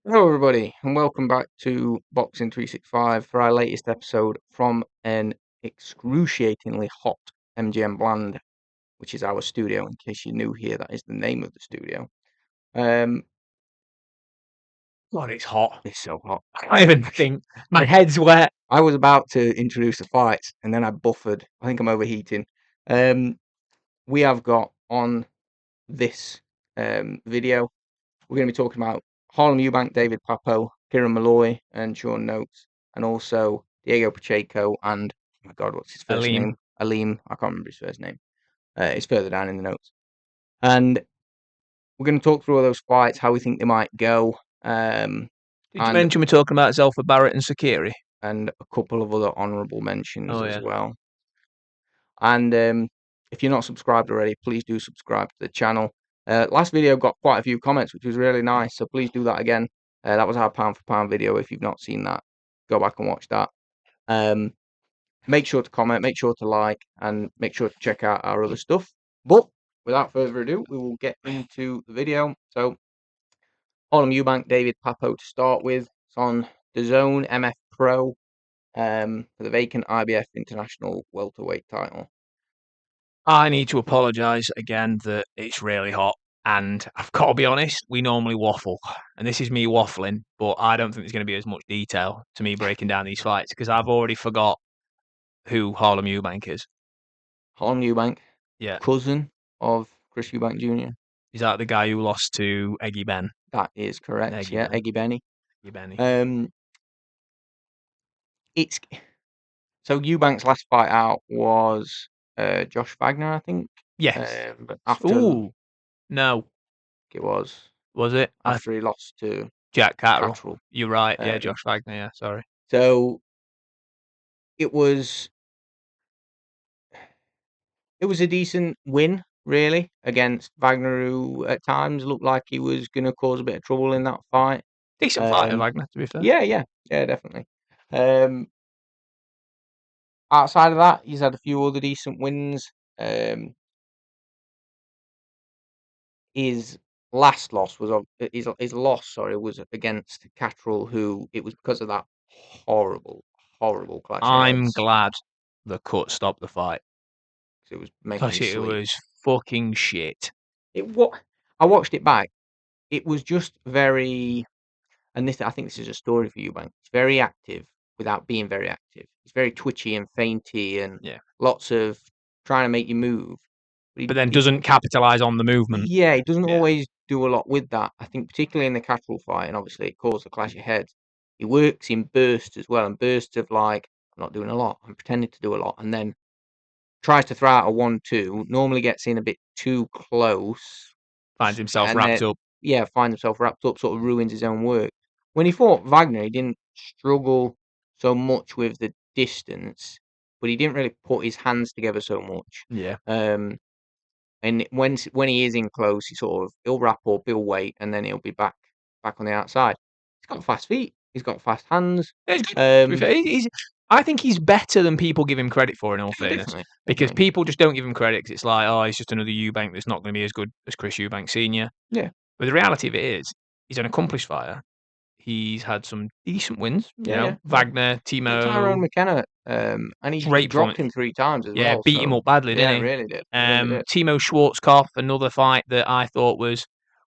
Hello, everybody, and welcome back to Boxing 365 for our latest episode from an excruciatingly hot MGM Bland, which is our studio. In case you're new here, that is the name of the studio. God, it's hot. It's so hot. I even think my head's wet. I was about to introduce the fights, and then I buffered. I think I'm overheating. We have got on this video, we're going to be talking about Harlem Eubank, David Papot, Kieran Molloy, and Sean Noakes, and also Diego Pacheco and, oh my God, what's his first name? Liam. I can't remember his first name. It's further down in the notes. And we're going to talk through all those fights, how we think they might go. Did you mention we're talking about Zelfa, Barrett, and Sikiru? And a couple of other honourable mentions as yeah. well. And if you're not subscribed already, please do subscribe to the channel. Last video got quite a few comments, which was really nice, so please do that again. That was our pound for pound video. If you've not seen that, go back and watch that. Make sure to comment, make sure to like, and make sure to check out our other stuff. But without further ado, we will get into the video. So, Harlem Eubank, David Papot to start with. It's on DAZN MF Pro for the vacant IBF International welterweight title. I need to apologise again that it's really hot. And I've got to be honest, we normally waffle. And this is me waffling, but I don't think there's going to be as much detail to me breaking down these fights because I've already forgot who Harlem Eubank is. Harlem Eubank, yeah, cousin of Chris Eubank Jr. Is that the guy who lost to Eggy Ben? That is correct. Eggy Benny. Eggy Benny. It's so Eubank's last fight out was Josh Wagner, I think. Yes. But after no, it was. Was it after he lost to Jack Catterall? You're right. Yeah, Josh Wagner. Yeah, sorry. So it was a decent win, really, against Wagner, who at times looked like he was going to cause a bit of trouble in that fight. Decent fighter, Wagner, to be fair. Yeah, definitely. Outside of that, he's had a few other decent wins. His last loss was his loss. Sorry, was against Catterall, who it was because of that horrible clash. I'm glad the cut stopped the fight. It was making me sleep. It was fucking shit. I watched it back. It was just very, and I think this is a story for Eubank. It's very active without being very active. It's very twitchy and feinty, and lots of trying to make you move. But then doesn't capitalise on the movement. Yeah, he doesn't always do a lot with that. I think particularly in the Catterall fight, and obviously it caused a clash of heads. He works in bursts as well, and bursts of like, I'm not doing a lot, I'm pretending to do a lot, and then tries to throw out a 1-2, normally gets in a bit too close. Finds himself wrapped up. Yeah, finds himself wrapped up, sort of ruins his own work. When he fought Wagner, he didn't struggle so much with the distance, but he didn't really put his hands together so much. Yeah. And when he is in close, he'll wrap up, he'll wait, and then he'll be back on the outside. He's got fast feet. He's got fast hands. I think he's better than people give him credit for, in all fairness. Because people just don't give him credit because it's like, oh, he's just another Eubank that's not going to be as good as Chris Eubank Sr. Yeah. But the reality of it is, he's an accomplished fighter. He's had some decent wins. Wagner, Timo. Tyrone McKenna. And he dropped him 3 times as well. Yeah, beat him up badly, didn't he? Really did. Timo Schwarzkopf, another fight that I thought was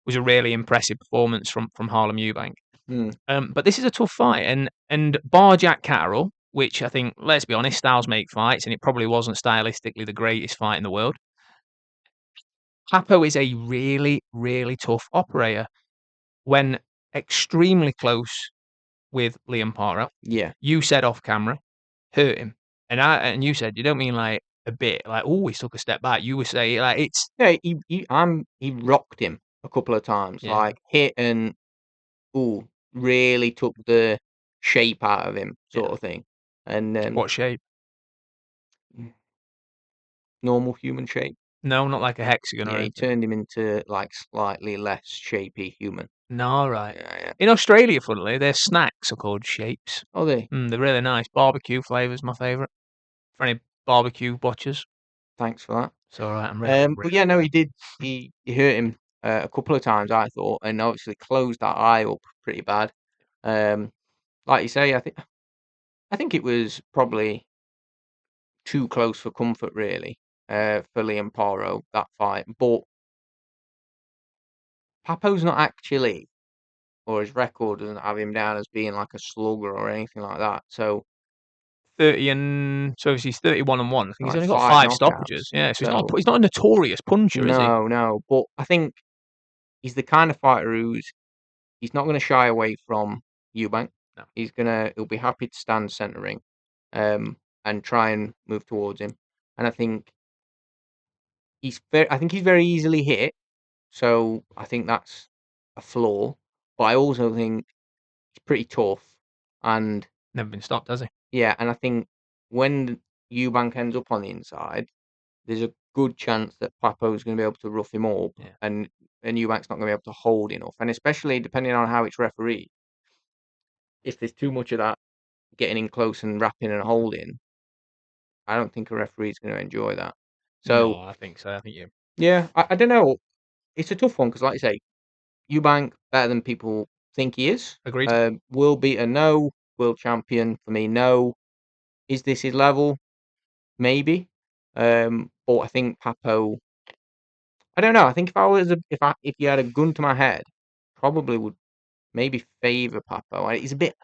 a really impressive performance from Harlem Eubank. But this is a tough fight, and bar Jack Catterall, which I think, let's be honest, styles make fights, and it probably wasn't stylistically the greatest fight in the world. Papo is a really, really tough operator. When extremely close with Liam Paro, you said off camera, hurt him, and you said you don't mean like a bit, like he took a step back. You would say like it's he rocked him a couple of times, like hit and really took the shape out of him, sort of thing. And what shape? Normal human shape. No, not like a hexagon. Yeah, he turned him into like slightly less shapy human. No, right. Yeah. In Australia, funnily, their snacks are called shapes. Oh, they? They're really nice. Barbecue flavour's my favourite. For any barbecue watchers. Thanks for that. It's all right. I'm ready. But yeah, no, he did. He hurt him a couple of times, I thought, and obviously closed that eye up pretty bad. Like you say, I think it was probably too close for comfort, really, for Liam Paro, that fight. But Papo's not actually, or his record doesn't have him down as being like a slugger or anything like that. So 30 and so he's 31-1. I think he's like only got 5 5 knockouts. stoppages. Yeah, so So he's not a notorious puncher, is he? no. But I think he's the kind of fighter he's not going to shy away from Eubank. No. He'll be happy to stand centre ring, and try and move towards him. And I think he's very easily hit. So I think that's a flaw. But I also think he's pretty tough. And Never been stopped, has he? yeah, and I think when Eubank ends up on the inside, there's a good chance that Papo's going to be able to rough him up, Yeah. and Eubank's not going to be able to hold enough. And especially depending on how it's refereed, if there's too much of that getting in close and wrapping and holding, I don't think a referee's going to enjoy that. So No, I think so. I think you. yeah, I don't know. It's a tough one because, like you say, Eubank better than people think he is. Agreed. World beater, no. World champion for me, no. Is this his level? Maybe. But I think Papo. I don't know. I think if you had a gun to my head, probably would maybe favour Papo. He's a bit. He's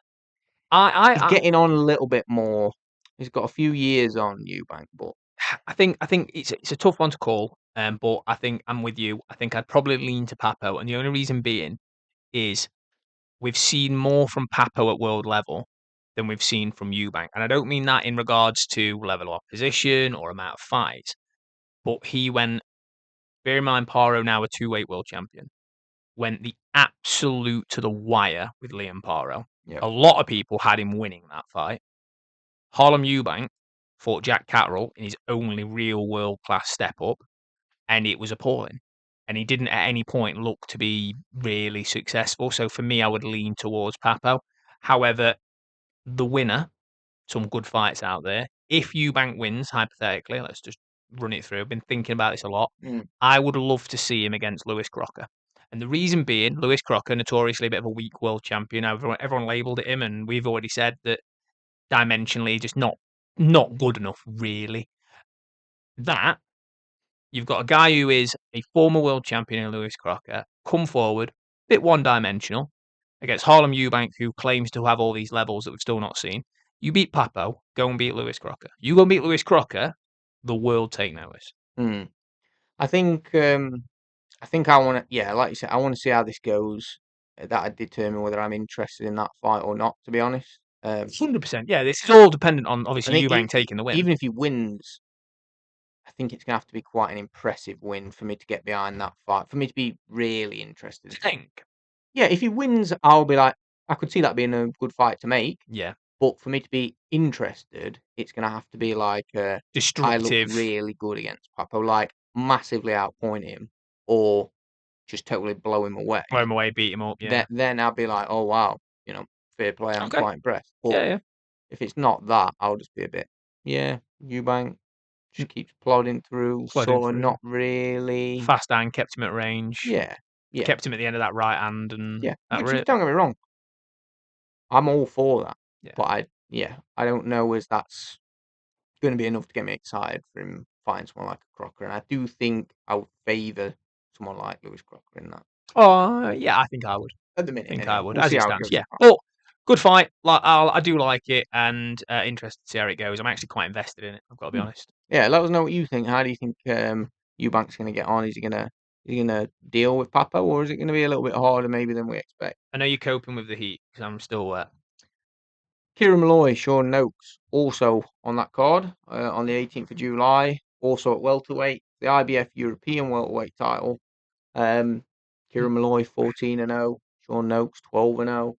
I getting on a little bit more. He's got a few years on Eubank, but I think it's a tough one to call. But I think I'm with you. I think I'd probably lean to Papo, and the only reason being is we've seen more from Papo at world level than we've seen from Eubank, and I don't mean that in regards to level of opposition or amount of fights. But he went. Bear in mind, Paro now a 2-weight world champion. Went the absolute to the wire with Liam Paro. yeah. A lot of people had him winning that fight. Harlem Eubank fought Jack Catterall in his only real world class step up, and it was appalling. And he didn't at any point look to be really successful. So for me, I would lean towards Papo. However, the winner, some good fights out there. If Eubank wins, hypothetically, let's just run it through. I've been thinking about this a lot. I would love to see him against Lewis Crocker. And the reason being, Lewis Crocker, notoriously a bit of a weak world champion. Everyone labelled it him, and we've already said that dimensionally, just not good enough, really. That you've got a guy who is a former world champion in Lewis Crocker come forward, bit one-dimensional against Harlem Eubank, who claims to have all these levels that we've still not seen. You beat Papo, go and beat Lewis Crocker. You go and beat Lewis Crocker, the world take notice. I think I want to. Yeah, like you said, I want to see how this goes. That'd determine whether I'm interested in that fight or not. To be honest, 100%. Yeah, this is all dependent on I obviously think Eubank taking the win. even if he wins, I think it's gonna have to be quite an impressive win for me to get behind that fight. For me to be really interested. I think. Yeah, if he wins, I'll be like, I could see that being a good fight to make. Yeah. But for me to be interested, it's gonna have to be like I look Destructive. really good against Papo, like massively outpoint him, or just totally blow him away. Throw him away, beat him up. Yeah. Then I'll be like, oh wow, fair play. I'm Okay. quite impressed. But Yeah. if it's not that, I'll just be a bit, Eubank just keeps plodding through, Plodding sort of through. not really. Fast hand, kept him at range. Yeah. Kept him at the end of that right hand, and that Which were is, it. don't get me wrong, I'm all for that. Yeah. But I don't know as that's going to be enough to get me excited for him fighting someone like a Crocker. And I do think I would favour someone like Lewis Crocker in that. Oh, yeah, I think I would. At the minute, I think anyway. I would, We'll as see it how stands. goes. Yeah, but good fight. Like I do like it, and interested to see how it goes. I'm actually quite invested in it. I've got to be honest. Yeah, let us know what you think. How do you think Eubank's going to get on? Is he gonna deal with Papo, or is it going to be a little bit harder maybe than we expect? I know you're coping with the heat because I'm still wet. Kieran Molloy, Sean Noakes, also on that card on the 18th of July. Also at welterweight, the IBF European welterweight title. Kieran Molloy 14-0, Sean Noakes 12-0.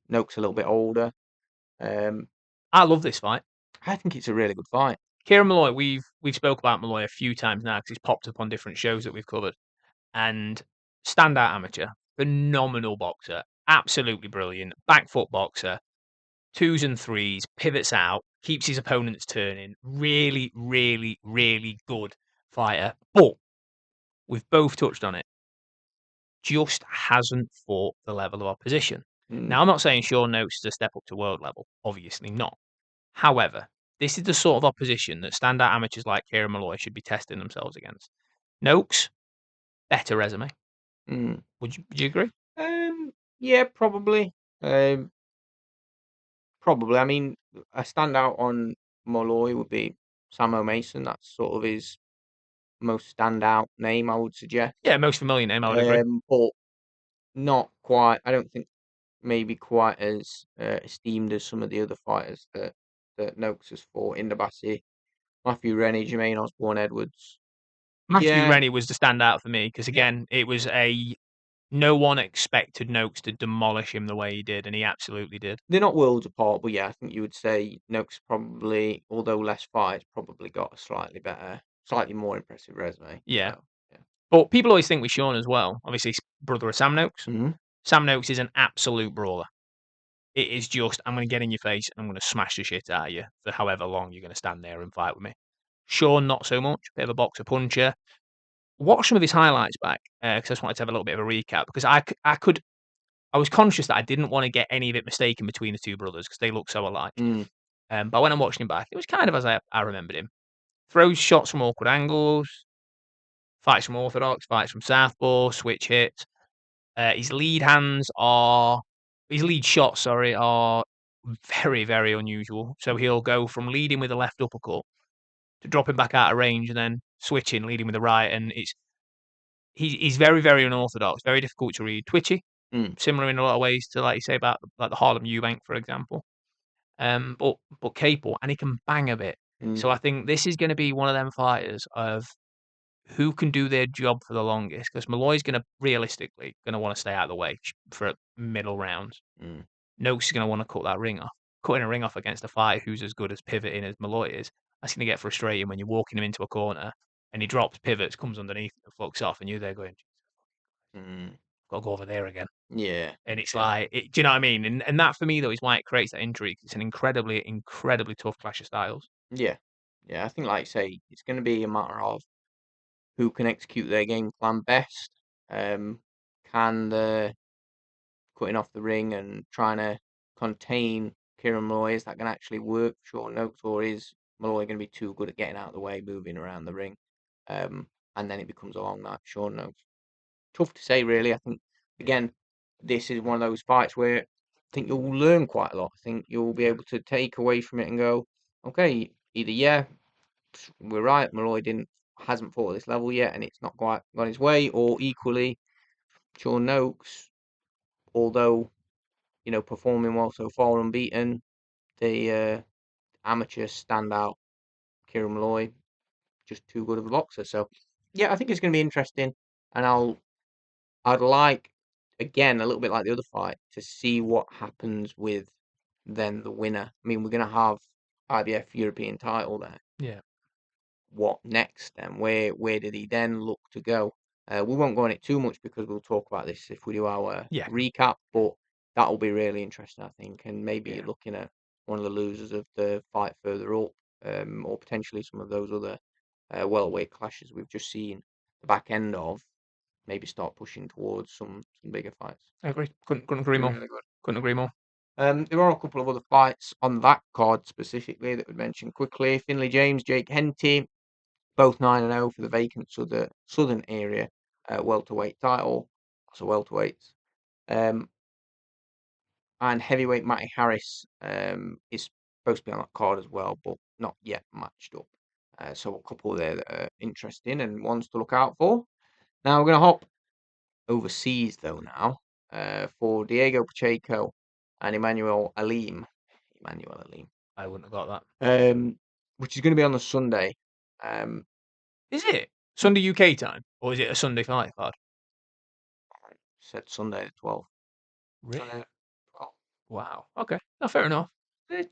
Noakes a little bit older. I love this fight. I think it's a really good fight. Kieran Molloy, we've spoke about Molloy a few times now because he's popped up on different shows that we've covered. And standout amateur, phenomenal boxer, absolutely brilliant, back foot boxer, 2s and 3s, pivots out, keeps his opponents turning. Really, really, really good fighter. But we've both touched on it. just hasn't fought the level of opposition. Now, I'm not saying Sean Noakes is a step up to world level. Obviously not. However, this is the sort of opposition that standout amateurs like Kieran Molloy should be testing themselves against. Noakes, better resume. Would you agree? Yeah, probably. Probably. I mean, a standout on Molloy would be Samo Mason. That's sort of his most standout name, I would suggest. Yeah, most familiar name, I would agree. But not quite. I don't think maybe quite as esteemed as some of the other fighters that Noakes has fought. Indabasi, Matthew Rennie, Jermaine Osborne Edwards. Matthew Yeah, Rennie was the standout for me because, again, it was no one expected Noakes to demolish him the way he did, and he absolutely did. they're not worlds apart, but yeah, I think you would say Noakes probably, although less fights, probably got a slightly more impressive resume. Yeah. So, yeah. But people always think with Sean as well. Obviously, he's brother of Sam Noakes. Mm-hmm. Sam Noakes is an absolute brawler. It is just, I'm going to get in your face and I'm going to smash the shit out of you for however long you're going to stand there and fight with me. Sean, not so much. Bit of a boxer puncher. Watch some of his highlights back because I just wanted to have a little bit of a recap because I was conscious that I didn't want to get any of it mistaken between the two brothers because they look so alike. But when I'm watching him back, it was kind of as I remembered him. Throws shots from awkward angles, fights from orthodox, fights from southpaw, switch hits. His lead shots, sorry, are very, very unusual. So he'll go from leading with a left uppercut to dropping back out of range and then switching, leading with the right. And he's very, very unorthodox, very difficult to read. Twitchy, similar in a lot of ways to, like you say, about like the Harlem Eubank, for example. But capable, and he can bang a bit. So I think this is going to be one of them fighters of who can do their job for the longest. Because Molloy's going to realistically going to want to stay out of the way for middle rounds. Noakes is going to want to cut that ring off. Cutting a ring off against a fighter who's as good as pivoting as Molloy is, that's going to get frustrating when you're walking him into a corner and he drops, pivots, comes underneath, and fucks off, and you're there going, got to go over there again. Yeah. And it's like, do you know what I mean? And that for me, though, is why it creates that intrigue. It's an incredibly, incredibly tough clash of styles. Yeah. Yeah. I think, like you say, it's going to be a matter of who can execute their game plan best. Can the cutting off the ring and trying to contain Kieran Molloy, is that going to actually work for Sean Noakes, or is Molloy going to be too good at getting out of the way, moving around the ring? And then it becomes a long night for Sean Noakes. Tough to say, really. I think, again, this is one of those fights where I think you'll learn quite a lot. I think you'll be able to take away from it and go, okay, either yeah, we're right, Molloy hasn't fought at this level yet, and it's not quite gone his way, or equally, Sean Noakes, although performing well so far, unbeaten, the amateur standout Kieran Molloy, just too good of a boxer. So yeah, I think it's going to be interesting, and I'd like, again, a little bit like the other fight, to see what happens with then the winner. I mean, we're going to have IBF European title there. Yeah. What next then? Where did he then look to go? We won't go on it too much because we'll talk about this if we do our recap, but that'll be really interesting, I think. And maybe you're looking at one of the losers of the fight further up, or potentially some of those other welterweight clashes we've just seen the back end of. Maybe start pushing towards some bigger fights. I agree. Couldn't agree more. Really good. Couldn't agree more. There are a couple of other fights on that card specifically that we'd mention quickly. Finley James, Jake Henty, both 9-0 for the vacant southern area welterweight title. Also welterweights. And heavyweight Matty Harris is supposed to be on that card as well, but not yet matched up. So a couple there that are interesting and ones to look out for. Now we're going to hop overseas though now for Diego Pacheco and Emmanuel Alim. I wouldn't have got that. Which is going to be on the Sunday. Is it Sunday UK time or is it a Sunday fight card? Said Sunday at 12. Really? 12. Wow. Okay. No, fair enough. I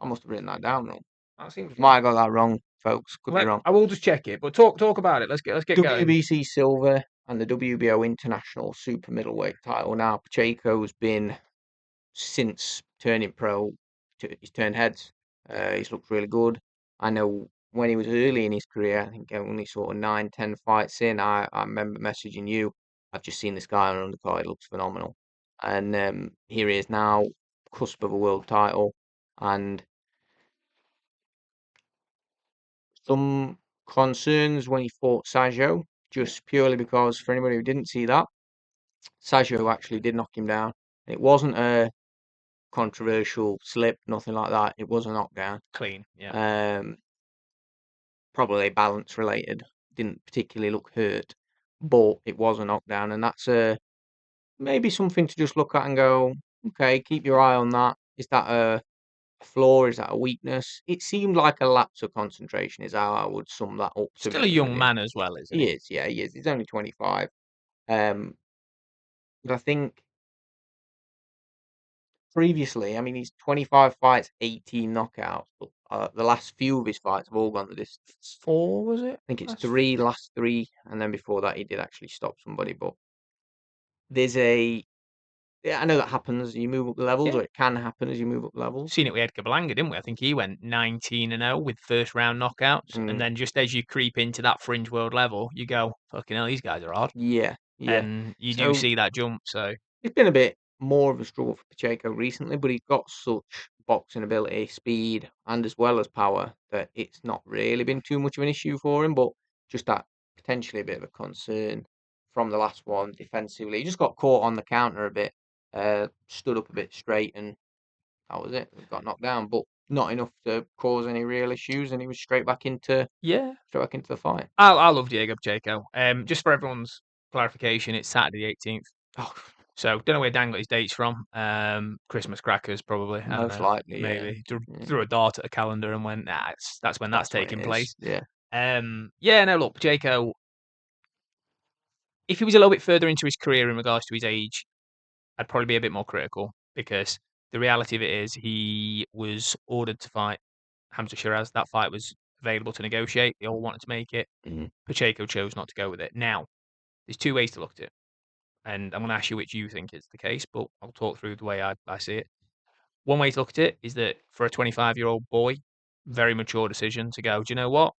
must have written that down wrong. That seems Might have got that wrong, folks. Could be wrong. I will just check it, but talk about it. Let's get going. WBC silver and the WBO international super middleweight title. Now Pacheco's been, since turning pro, he's turned heads. He's looked really good. I know when he was early in his career, I think only sort of 9-10 fights in, I remember messaging you I've just seen this guy on undercard. He looks phenomenal, and here he is now, cusp of a world title, and some concerns when he fought Sajo, just purely because for anybody who didn't see that, Sajo actually did knock him down. It wasn't a controversial slip, nothing like that. It was a knockdown. Clean, yeah. Probably balance related. Didn't particularly look hurt, but it was a knockdown, and that's maybe something to just look at and go, okay, keep your eye on that. Is that a flaw? Is that a weakness? It seemed like a lapse of concentration, is how I would sum that up. To be Still a honest with young you, man as well, isn't he he? is. Yeah, he is. He's only 25. But I think previously, I mean, he's 25 fights, 18 knockouts, but the last few of his fights have all gone the distance. 4, was it? I think it's three, last three, and then before that he did actually stop somebody. But there's yeah, I know that happens. You move up the levels, Yeah. or it can happen as you move up the levels. Seen it with Edgar Berlanga, didn't we? I think he went 19-0 with first round knockouts, and then just as you creep into that fringe world level, you go, "Fucking hell, these guys are hard," Yeah, yeah. and you do So see that jump. So it's been a bit more of a struggle for Pacheco recently, but he's got such boxing ability, speed, and as well as power that it's not really been too much of an issue for him. But just that potentially a bit of a concern from the last one defensively. He just got caught on the counter a bit, stood up a bit straight, and that was it. Got knocked down, but not enough to cause any real issues, and he was yeah, straight back into the fight. I love Diego Pacheco. Just for everyone's clarification, it's Saturday the 18th. Oh, So don't know where Dan got his dates from. Christmas crackers, probably. I don't most know. likely, yeah. Maybe Yeah. threw a dart at the calendar and went, "Nah, that's when that's That's when taking it is. place." Yeah. Yeah, no, look, Pacheco. If he was a little bit further into his career in regards to his age, I'd probably be a bit more critical because the reality of it is he was ordered to fight Hamza Shiraz. That fight was available to negotiate. They all wanted to make it. Mhm. Pacheco chose not to go with it. Now, there's two ways to look at it, and I'm going to ask you which you think is the case, but I'll talk through the way I see it. One way to look at it is that for a 25-year-old boy, very mature decision to go, do you know what?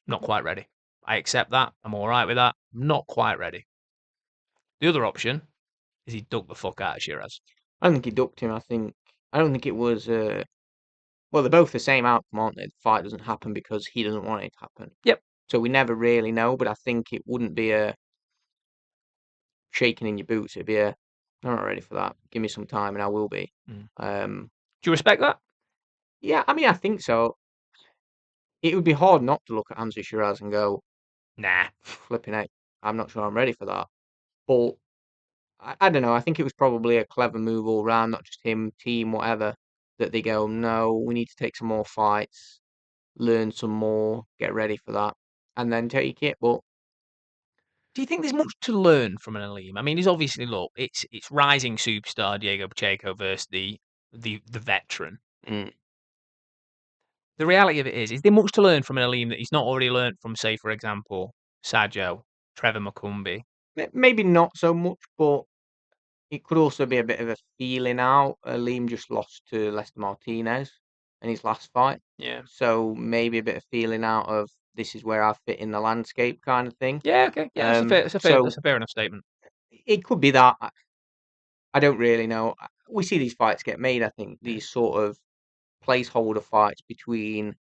Not quite ready. I accept that. I'm all right with that. Not quite ready. The other option is he ducked the fuck out of Shiraz. I don't think he ducked him. I don't think it was. Well, they're both the same outcome, aren't they? The fight doesn't happen because he doesn't want it to happen. Yep. So we never really know. But I think it wouldn't be a shaking in your boots. It'd be a, I'm not ready for that. Give me some time, and I will be. Mm. Um, Do you respect that? yeah, I mean, I think so. It would be hard not to look at Hamza Shiraz and go, Nah. flipping out. I'm not sure I'm ready for that. But I don't know. I think it was probably a clever move all round, not just him, team, whatever. That they go, no, we need to take some more fights, learn some more, get ready for that, and then take it. But Do you think there's much to learn from an Aleem? I mean, he's obviously look, it's rising superstar Diego Pacheco versus the veteran. mm, The reality of it is there much to learn from an Aleem that he's not already learnt from, say, for example, Sajo, Trevor McCumbee? maybe not so much, but it could also be a bit of a feeling out. Liam just lost to Lester Martinez in his last fight. Yeah. So maybe a bit of feeling out of this is where I fit in the landscape kind of thing. Yeah, okay. Yeah, So that's a fair enough statement. it could be that. I don't really know. We see these fights get made. I think Mm. these sort of placeholder fights between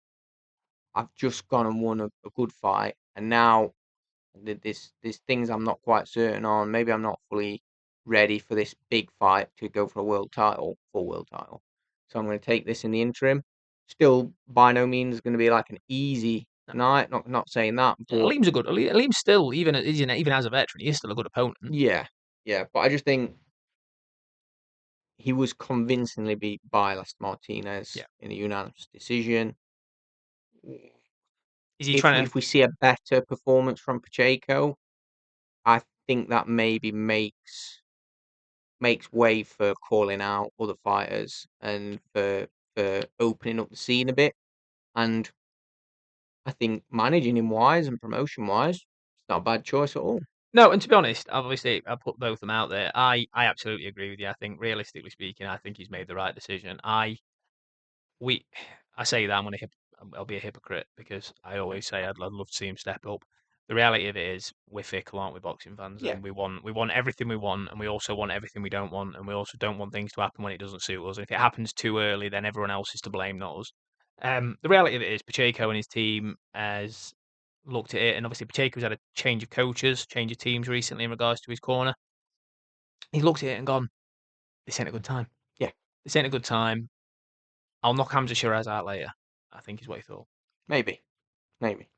I've just gone and won a good fight, and now there's things I'm not quite certain on. Maybe I'm not fully ready for this big fight to go for a world title, full world title. So I'm going to take this in the interim. Still, by no means going to be like an easy No. night. Not saying that, but Aleem's a good Aleem's still, even as a veteran, he is still a good opponent. yeah, yeah. But I just think he was convincingly beat by Lester Martinez Yeah. in a unanimous decision. Is he trying to If we see a better performance from Pacheco, I think that maybe makes way for calling out other fighters and for opening up the scene a bit. And I think managing him wise and promotion wise, it's not a bad choice at all. No, and to be honest, obviously, I put both of them out there. I absolutely agree with you. I think, realistically speaking, I think he's made the right decision. We, I say that I'll be a hypocrite because I always say I'd love to see him step up. The reality of it is we're fickle, aren't we, boxing fans? Yeah. And we want everything we want, and we also want everything we don't want, and we also don't want things to happen when it doesn't suit us. And if it happens too early, then everyone else is to blame, not us. The reality of it is Pacheco and his team has looked at it, and obviously Pacheco's had a change of coaches, change of teams recently in regards to his corner. He's looked at it and gone, "This ain't a good time. Yeah. This ain't a good time. I'll knock Hamza Shiraz out later." I think is what he thought. Maybe.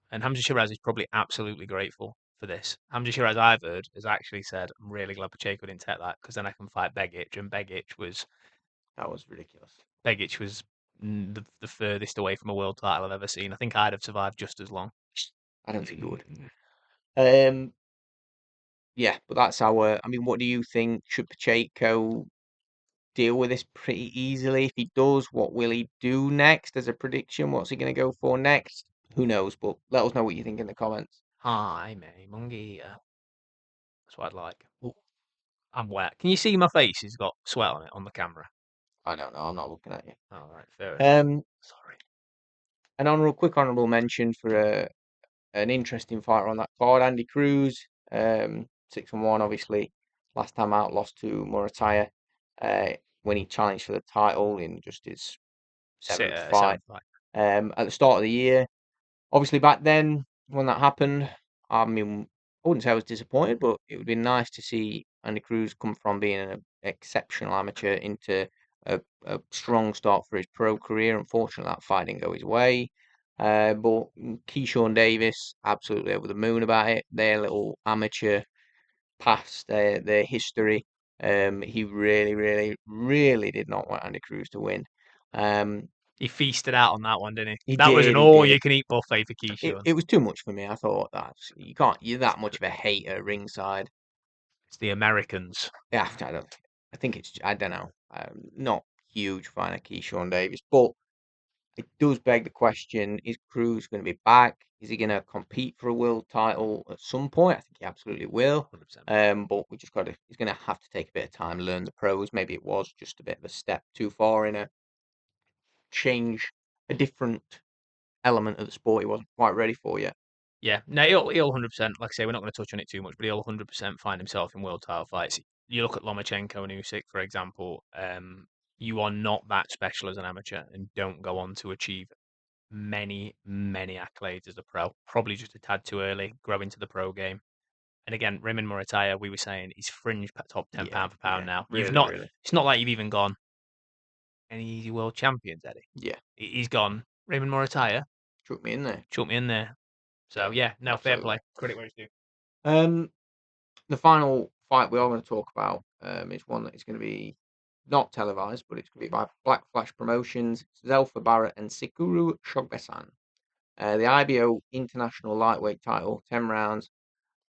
And Hamza Shiraz is probably absolutely grateful for this. Hamza Shiraz, I've heard, has actually said, "I'm really glad Pacheco didn't take that because then I can fight Begic." And That was ridiculous. Begic was the furthest away from a world title I've ever seen. I think I'd have survived just as long. I don't think you would. Yeah, but that's our. I mean, what do you think? Should Pacheco deal with this pretty easily? If he does, what will he do next as a prediction? What's he going to go for next? Who knows? But let us know what you think in the comments. Hi, mate, Mungie. That's what I'd like. Ooh, I'm wet. Can you see my face? It's got sweat on it on the camera. I don't know. I'm not looking at you. All right, fair enough. Sorry. Quick honourable mention for an interesting fighter on that card, Andy Cruz. 6-1, obviously. Last time out, lost to Murataya when he challenged for the title in just his seventh fight. At the start of the year. Obviously, back then, when that happened, I mean, I wouldn't say I was disappointed, but it would be nice to see Andy Cruz come from being an exceptional amateur into a strong start for his pro career. Unfortunately, that fight didn't go his way. But Keyshawn Davis, absolutely over the moon about it. Their little amateur past, their history. He really, really, really did not want Andy Cruz to win. He feasted out on that one, didn't he? He That was did, an he did. all-you-can-eat buffet for Keisha. It was too much for me. I thought that you're that much of a hater ringside. It's the Americans. Yeah, I think I don't know. I'm not huge fan of Keyshawn Davis, but it does beg the question: is Cruz going to be back? Is he going to compete for a world title at some point? I think he absolutely will. 100%. But he's going to have to take a bit of time, learn the pros. Maybe it was just a bit of a step too far in a different element of the sport he wasn't quite ready for yet. Yeah, no, he'll 100%. Like I say, we're not going to touch on it too much, but he'll 100% find himself in world title fights. You look at Lomachenko and Usyk, for example. You are not that special as an amateur, and don't go on to achieve many, many accolades as a pro. Probably just a tad too early. Grow into the pro game. And again, Raymond Murataya, we were saying he's fringe top 10 pound for pound now. Really, You've not. really. It's not like you've even gone any easy world champions, Eddie. Yeah, He's gone. Raymond Murataya chuck me in there. chucked me in there. So yeah, no, absolutely. fair play. Credit where it's due. The final fight we are going to talk about is one that is going to be not televised, but it's going to be by Black Flash Promotions. Zelfa, Barrett, and Sikiru Shogbesan. The IBO International Lightweight title, 10 rounds.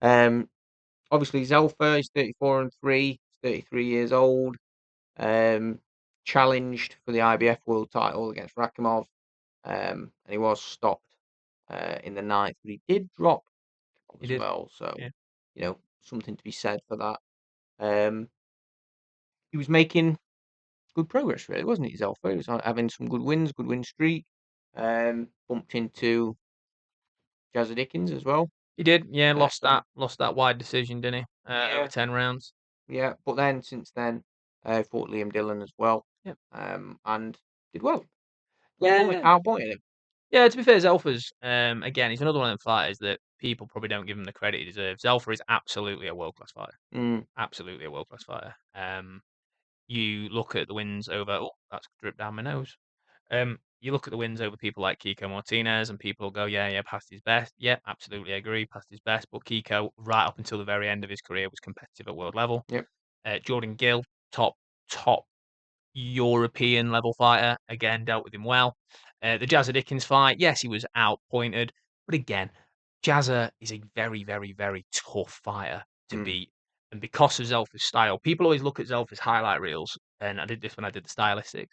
Obviously, Zelfa is 34-3, 33 years old. Challenged for the IBF World title against Rakimov, and he was stopped in the ninth, but he did drop as well. So, yeah. Something to be said for that. He was making good progress, really, wasn't he, Zelfa? He was having some good wins, good win streak. Bumped into Jazza Dickens as well. He did, yeah. Lost that wide decision, didn't he? Over 10 rounds. Yeah, but then since then, fought Liam Dillon as well. Yep. And did well. Yeah. Outpointed him. Yeah, to be fair, Zelfa's again, he's another one of them fighters that people probably don't give him the credit he deserves. Zelfa is absolutely a world class fighter. Absolutely a world class fighter. You look at the wins over. Oh, that's dripped down my nose. You look at the wins over people like Kiko Martinez, and people go, yeah, past his best. Yeah, absolutely agree, past his best. But Kiko, right up until the very end of his career, was competitive at world level. Yep. Jordan Gill, top European level fighter, again dealt with him well. The Jazza Dickens fight, yes, he was outpointed, but again, Jazza is a very, very, very tough fighter to beat. And because of Zelfa's style, people always look at Zelfa's highlight reels, and I did this when I did the stylistics.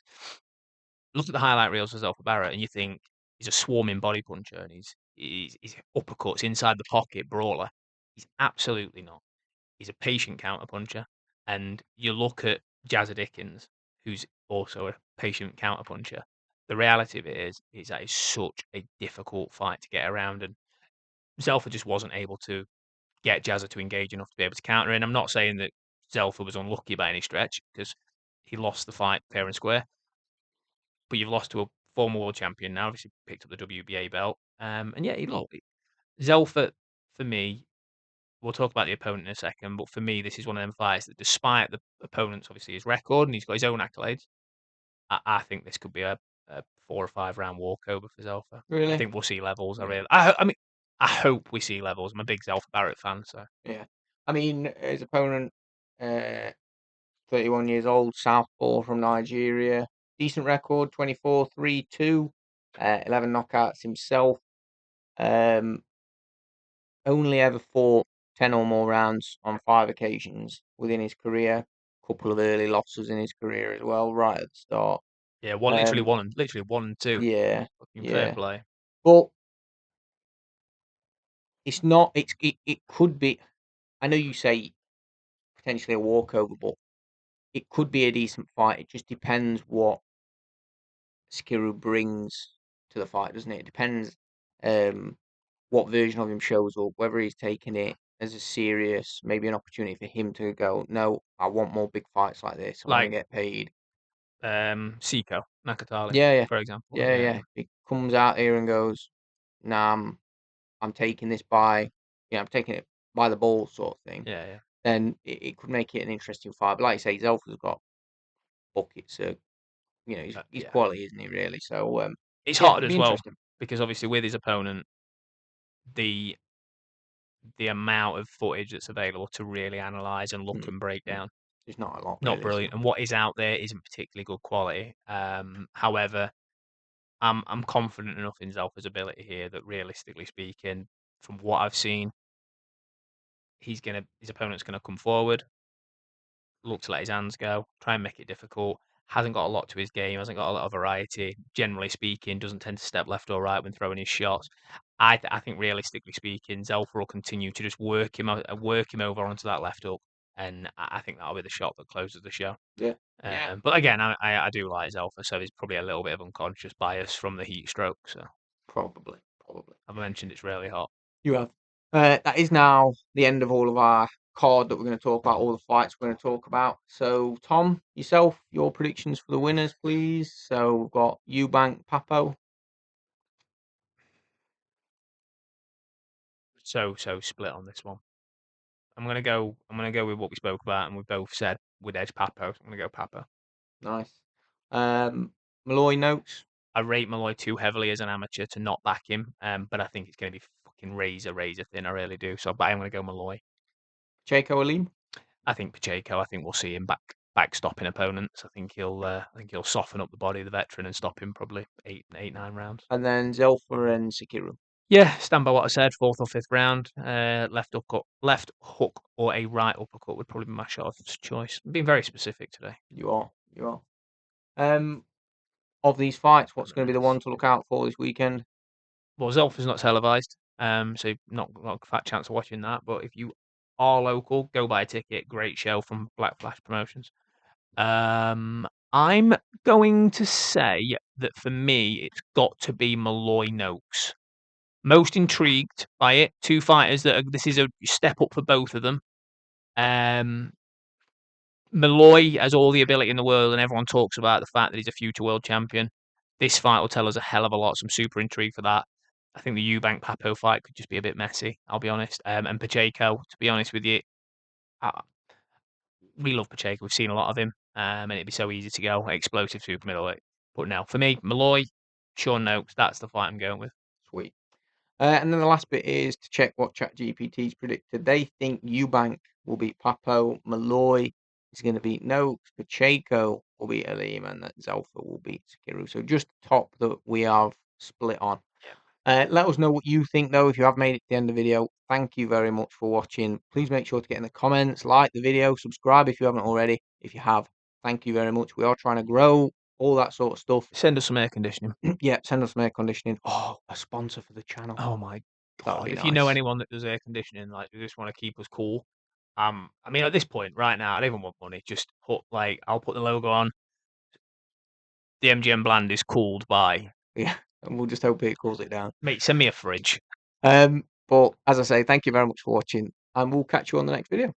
Look at the highlight reels of Zelfa Barrett, and you think he's a swarming body puncher, and he's uppercuts inside the pocket brawler. He's absolutely not. He's a patient counter puncher, and you look at Jazza Dickens, who's also a patient counter puncher. The reality of it is that it's such a difficult fight to get around, and Zelfa just wasn't able to get Jazza to engage enough to be able to counter. And I'm not saying that Zelfa was unlucky by any stretch, because he lost the fight fair and square. But you've lost to a former world champion now. Obviously, picked up the WBA belt. And yeah, Zelfa, for me, we'll talk about the opponent in a second. But for me, this is one of them fights that, despite the opponent's obviously his record and he's got his own accolades, I think this could be a 4 or 5 round walkover for Zelfa. I Really? think we'll see levels. I mean, I hope we see levels. I'm a big Zelfa Barrett fan, so Yeah. I mean, his opponent, 31 years old, southpaw from Nigeria. Decent record, 24-3-2, 11 knockouts himself. Only ever fought 10 or more rounds on 5 occasions within his career. Couple of early losses in his career as well, right at the start. yeah, literally Um, 1 and 2. yeah, Fucking fair yeah. play. But it's not. It could be. I know you say potentially a walkover, but it could be a decent fight. It just depends what Sikiru brings to the fight, doesn't it? It depends what version of him shows up, whether he's taking it as a serious, maybe an opportunity for him to go, no, I want more big fights like this. I want to Like get paid. Siko Nakatali, Yeah, yeah, for example. yeah, Yeah, yeah. He comes out here and goes, nah, I'm taking this by, I'm taking it by the balls, sort of thing. yeah, yeah. Then it could make it an interesting fight. But like you say, Zelfa's got buckets of, he's Yeah. quality, isn't he? Really. So It's yeah, hard it'd be as well interesting. because obviously with his opponent, the amount of footage that's available to really analyze and look Mm, and break mm. down, There's not a lot not really, is brilliant. there? And what is out there isn't particularly good quality. However, I'm confident enough in Zelfa's ability here that, realistically speaking, from what I've seen, his opponent's gonna come forward, look to let his hands go, try and make it difficult. Hasn't got a lot to his game, hasn't got a lot of variety. Generally speaking, doesn't tend to step left or right when throwing his shots. I think, realistically speaking, Zelfa will continue to just work him over onto that left hook, and I think that'll be the shot that closes the show. Yeah. Yeah. But again, I do like Zelfa, so there's probably a little bit of unconscious bias from the heat stroke. So Probably. I've mentioned it's really hot. You have. That is now the end of all of our card that we're going to talk about, all the fights we're going to talk about. So, Tom, yourself, your predictions for the winners, please. So, we've got Eubank, Papot. So split on this one. I'm gonna go with what we spoke about, and we both said with edge Papo. So I'm gonna go Papo. Nice. Molloy, Noakes. I rate Molloy too heavily as an amateur to not back him, but I think it's going to be fucking razor thin. I really do. So, but I'm going to go Molloy. Pacheco, Liam. I think Pacheco. I think we'll see him back stopping opponents. I think he'll soften up the body of the veteran and stop him probably 9 rounds. And then Zelfa and Sikiru. Yeah, stand by what I said. 4th or 5th round. Left hook or a right uppercut would probably be my shot of choice. I'm being very specific today. You are. Of these fights, what's going to be the one to look out for this weekend? Well, Zelfa's not televised, so not a fat chance of watching that. But if you are local, go buy a ticket. Great show from Black Flash Promotions. I'm going to say that for me, it's got to be Molloy Noakes. Most intrigued by it. Two fighters this is a step up for both of them. Molloy has all the ability in the world, and everyone talks about the fact that he's a future world champion. This fight will tell us a hell of a lot, so I'm super intrigued for that. I think the Eubank Papo fight could just be a bit messy, I'll be honest. And Pacheco, to be honest with you, we love Pacheco. We've seen a lot of him, and it'd be so easy to go explosive super middleweight. But no, for me, Molloy, Sean Noakes, that's the fight I'm going with. Sweet. And then the last bit is to check what ChatGPT's predicted. They think Eubank will beat Papo, Molloy is going to beat Noakes, Pacheco will beat Aleem, and that Zelfa will beat Sikiru. So just the top that we have split on. Let us know what you think, though, if you have made it to the end of the video. Thank you very much for watching. Please make sure to get in the comments, like the video, subscribe if you haven't already. If you have, thank you very much. We are trying to grow, all that sort of stuff. Send us some air conditioning. Yeah, send us some air conditioning. Oh, a sponsor for the channel. Oh my That would god! be If you know nice. anyone that does air conditioning, like, they just want to keep us cool. I mean, at this point, right now, I don't even want money. Just I'll put the logo on. The MGM Bland is cooled by. Yeah, and we'll just hope it cools it down. Mate, send me a fridge. But But as I say, thank you very much for watching, and we'll catch you on the next video.